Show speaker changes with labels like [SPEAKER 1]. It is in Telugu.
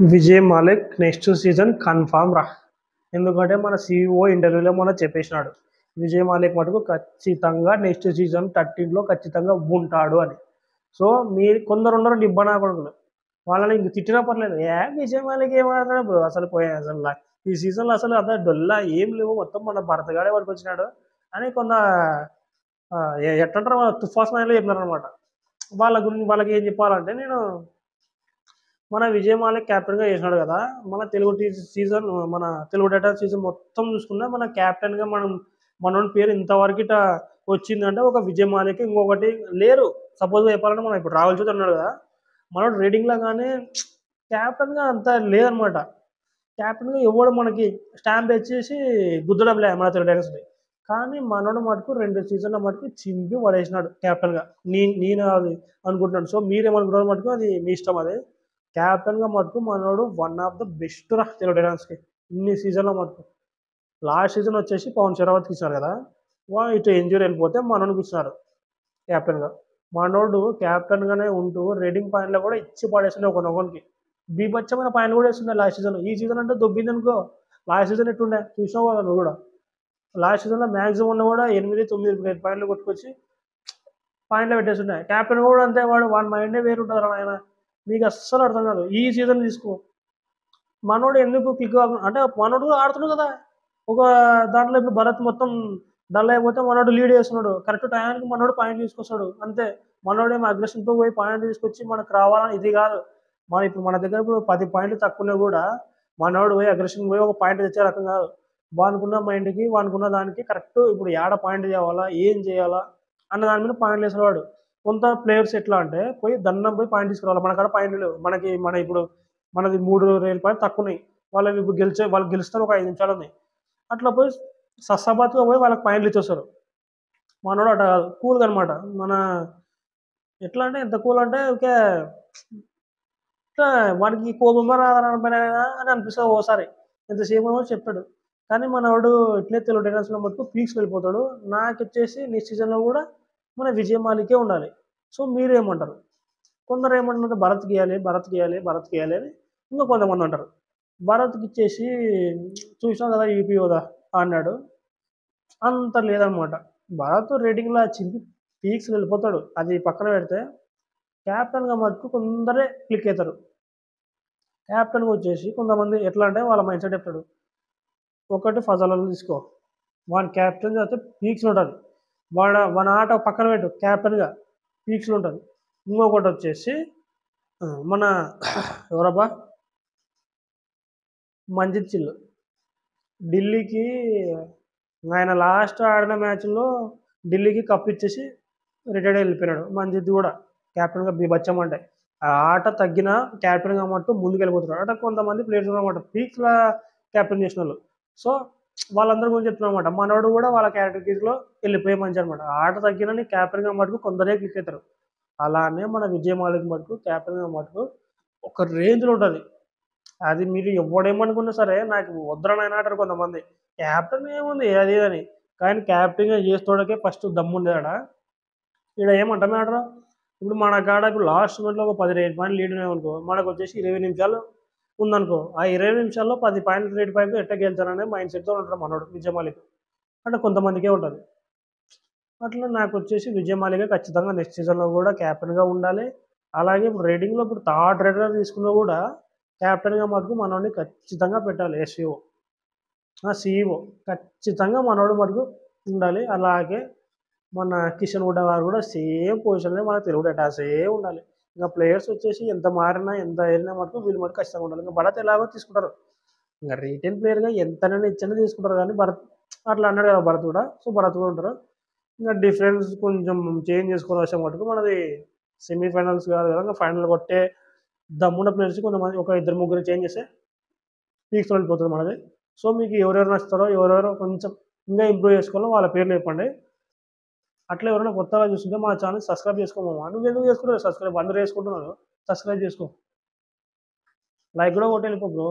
[SPEAKER 1] Vijay Malik next season confirm రా. ఎందుకంటే మన CEO ఇంటర్వ్యూలో మనం చెప్పేసినాడు విజయ్ మాలిక్ మటుకు ఖచ్చితంగా నెక్స్ట్ సీజన్ 13లో ఖచ్చితంగా ఉంటాడు అని. సో మీరు కొందరు ఉన్నారు నిబ్బనా కొడుకులు, వాళ్ళని ఇంక తిట్టినా పర్లేదు, విజయ్ మాలిక్ ఏం ఆడతాడు బ్రో అసలు ఈ సీజన్లో అసలు అదే డొల్లా ఏం లేవు, మొత్తం మన భరతగాడే వరకు వచ్చినాడు అని కొంత ఎట్లంటారు తుఫా స్థాయిలో చెప్పినారు అనమాట. వాళ్ళ గురించి వాళ్ళకి ఏం చెప్పాలంటే, నేను మన విజయ్ మాలిక్ క్యాప్టెన్గా చేసినాడు కదా, మన తెలుగు సీజన్ మన తెలుగు డేటా సీజన్ మొత్తం చూసుకున్నా మన క్యాప్టెన్గా మనోడి పేరు ఇంతవరకు ఇట వచ్చిందంటే ఒక విజయ్ మాలిక్, ఇంకొకటి లేరు. సపోజ్గా చెప్పాలంటే మనం ఇప్పుడు రాహుల్ చౌదరి అన్నాడు కదా, మనోడు రేటింగ్లో కానీ క్యాప్టెన్గా అంత లేదనమాట. క్యాప్టెన్గా ఎవడు మనకి స్టాంప్ వచ్చేసి గుద్దడంలే మన తెలుగు డైరెక్ట్స్ని. కానీ మనోడు మటుకు 2 సీజన్ల మటుకు చింపి పడేసినాడు క్యాప్టెన్గా. నేను అది అనుకుంటున్నాను. సో మీరేమనుకుంటున్నారు మటుకు అది మీ ఇష్టం. అది క్యాప్టెన్గా మటుకు మనోడు వన్ ఆఫ్ ద బెస్ట్ రా తెలుగు డైనామ్స్కి ఇన్ని సీజన్లో మటుకు. లాస్ట్ సీజన్ వచ్చేసి పవన్ శరావత్కి ఇచ్చినారు కదా, ఇటు ఇంజూరీ వెళ్ళిపోతే మనోడికి ఇచ్చినారు క్యాప్టెన్గా. మనోడు క్యాప్టెన్గానే ఉంటూ రేటింగ్ పాయింట్లో కూడా ఇచ్చి పడేస్తుండే ఒకరికి బీభత్సమైన పాయింట్లు కూడా వేస్తుండే లాస్ట్ సీజన్. ఈ సీజన్ అంటే దొబ్బింది అనుకో, లాస్ట్ సీజన్ ఎట్టుండే చూసినావు కదా నువ్వు కూడా. లాస్ట్ సీజన్లో మ్యాక్సిమం ఉన్న కూడా 8-9 పాయింట్లు కొట్టుకొచ్చి పాయింట్లో పెట్టేస్తుండే. క్యాప్టెన్ కూడా అంతే, వాడి మైండే వేరు ఉంటుంది ఆయన. మీకు అస్సలు అర్థం కాదు. ఈ సీజన్ తీసుకో, మనోడు ఎందుకు క్లిక్ అంటే మనోడు కూడా ఆడుతున్నాడు కదా ఒక దాంట్లో. ఇప్పుడు భరత్ మొత్తం డల్ అయిపోతే మనోడు లీడ్ చేస్తున్నాడు, కరెక్ట్ టైంకి మనోడు పాయింట్ తీసుకొస్తాడు అంతే. మనోడేమో అగ్రెషన్తో పోయి పాయింట్ తీసుకొచ్చి మనకు రావాలని ఇది కాదు. ఇప్పుడు మన దగ్గర ఇప్పుడు 10 పాయింట్లు తక్కువనే కూడా మనోడు పోయి అగ్రెషన్ పోయి ఒక పాయింట్ తెచ్చే రకం కాదు. వానుకున్న మైండ్కి వానుకున్న దానికి కరెక్ట్ ఇప్పుడు ఏడ పాయింట్ చేయాలా ఏం చేయాలా అన్న దాని మీద పాయింట్లు వేసేవాడు. కొంత ప్లేయర్స్ ఎట్లా అంటే పోయి దండం పోయి పాయింట్ తీసుకురావాలి, మన కాడ పాయింట్లు లేవు. ఇప్పుడు మనది 3 పాయింట్ తక్కువ ఉన్నాయి, వాళ్ళు ఇప్పుడు వాళ్ళు గెలుస్తారు ఒక 5 నిమిషాలు ఉన్నాయి. అట్లా పోయి సస్సాబాత్గా పోయి వాళ్ళకి పాయింట్లు ఇచ్చేస్తారు. మనోడు అట్లా కాదు, కూల్గా అనమాట. ఎట్లా అంటే ఎంత కూల్ అంటే ఓకే, వాడికి కోపం రాదని అని అనిపిస్తుంది ఓసారి, ఎంతసేపు ఏమో చెప్తాడు. కానీ మనవాడు ఇట్లే తెలుగు డైనామ్స్లో మటుకు పీక్స్ వెళ్ళిపోతాడు. నాకు వచ్చేసి నెక్స్ట్ సీజన్లో కూడా మన విజయ్ మాలికే ఉండాలి. సో మీరు ఏమంటారు? కొందరు ఏమంటారు భరత్ గీయాలి అని, ఇంకా కొంతమంది అంటారు భరత్కి ఇచ్చేసి చూసినాం కదా యూపీ హోదా అన్నాడు. అంత లేదనమాట. భరత్ రేటింగ్లో చింపి పీక్స్ వెళ్ళిపోతాడు, అది పక్కన పెడితే క్యాప్టెన్గా మటుకు కొందరే క్లిక్ అవుతారు. క్యాప్టెన్గా వచ్చేసి కొంతమంది ఎట్లా అంటే వాళ్ళ మైండ్ సెట్ చెప్తాడు. ఒకటి ఫజాలలో తీసుకో, వాని క్యాప్టెన్ అయితే పీక్స్లో ఉంటుంది, వాడి ఆట పక్కన పెట్టు, క్యాప్టెన్గా పీక్స్లో ఉంటుంది. ఇంకొకటి వచ్చేసి మన ఎవరబ్బా మంజిత్ చిల్లు, ఢిల్లీకి ఆయన లాస్ట్ ఆడిన మ్యాచ్లో ఢిల్లీకి కప్ ఇచ్చేసి రిటైర్డ్ వెళ్ళిపోయినాడు. మంజిత్ కూడా క్యాప్టెన్గా బీభత్సమంటే ఆ ఆట తగ్గిన క్యాప్టెన్గా మట్టు ముందుకు వెళ్ళిపోతున్నాడు. అంటే కొంతమంది ప్లేయర్స్ అనమాట పీక్స్లో క్యాప్టెన్ చేసిన వాళ్ళు. సో వాళ్ళందరి గురించి చెప్తున్నా అనమాట. మనోడు కూడా వాళ్ళ కేటగిరీలో వెళ్ళిపోయే మంచి అనమాట. ఆట తగ్గిన క్యాప్టెన్గా మటుకు కొందరే క్లిక్ అవుతారు. అలానే మన విజయ్ మాలిక్ మటుకు క్యాప్టెన్గా మటుకు ఒక రేంజ్లో ఉంటుంది. అది మీరు ఎవడేమనుకున్నా సరే నాకు వద్దరనైనా అంటారు కొంతమంది. క్యాప్టెన్ ఏముంది అది అని, కానీ క్యాప్టెన్గా చేస్తోడకే ఫస్ట్ దమ్ముండేదాడ. ఇక్కడ ఏమంటామే ఆడరా, ఇప్పుడు మన కాడ ఇప్పుడు లాస్ట్ మూమెంట్లో ఒక 10 పాయింట్లు లీడ్ ఉన్నాయనుకో, మనకు వచ్చేసి 20 నిమిషాలు ఉందనుకో, ఆ 20 నిమిషాల్లో 10 పాయింట్లు 8 పాయింట్లు ఎట్ట గెలుతారనే మైండ్ సెట్తో ఉంటాడు మనోడు విజయ్ మాలిక్. అంటే కొంతమందికే ఉంటుంది. అట్లా నాకు వచ్చేసి విజయ్ మాలిక్ ఖచ్చితంగా నెక్స్ట్ సీజన్లో కూడా క్యాప్టెన్గా ఉండాలి. అలాగే ఇప్పుడు రేటింగ్లో ఇప్పుడు థర్డ్ రేటర్ తీసుకున్నా కూడా క్యాప్టెన్గా మటుకు మనోడిని ఖచ్చితంగా పెట్టాలి. CEO ఖచ్చితంగా మనోడు మటుకు ఉండాలి. అలాగే మన కిషన్ గుడ్డ గారు కూడా సేమ్ పొజిషన్లో మన తెలుగు డేటాసే ఉండాలి. ఇంకా ప్లేయర్స్ వచ్చేసి ఎంత మారినా ఎంత వెళ్ళినా మటుకు వీళ్ళు మటుకు ఖచ్చితంగా ఉండాలి. ఇంకా భరత్ ఎలాగో తీసుకుంటారు, ఇంకా రిటైన్ ప్లేయర్గా ఎంతనైనా ఇచ్చని తీసుకుంటారు. కానీ భరత్ అట్లా అన్నాడు కదా భరత్ కూడా, సో భరత్ కూడా ఉంటారు. ఇంకా డిఫరెన్స్ కొంచెం చేంజ్ చేసుకొని వచ్చే మటుకు మనది సెమీఫైనల్స్ కాదు కదా, ఇంకా ఫైనల్ కొట్టే దమ్మున్న ప్లేయర్స్ కొంతమంది ఒక 2-3 చేంజ్ చేస్తే పీక్స్ వెళ్ళిపోతుంది మనది. సో మీకు ఎవరెవరు నచ్చుతారో ఎవరెవరో కొంచెం ఇంకా ఇంప్రూవ్ చేసుకోవాలో వాళ్ళ పేర్లు చెప్పండి. అట్లా ఎవరైనా కొత్తగా చూస్తుంటే మా ఛానల్ సబ్స్క్రైబ్ చేసుకోమమ్మా. నువ్వు ఎందుకు చేసుకుంటావు సబ్స్క్రైబ్? అందరూ చేసుకుంటున్నారు, సబ్స్క్రైబ్ చేసుకో, లైక్ కూడా కొట్టి వెళ్ళిపో బ్రో.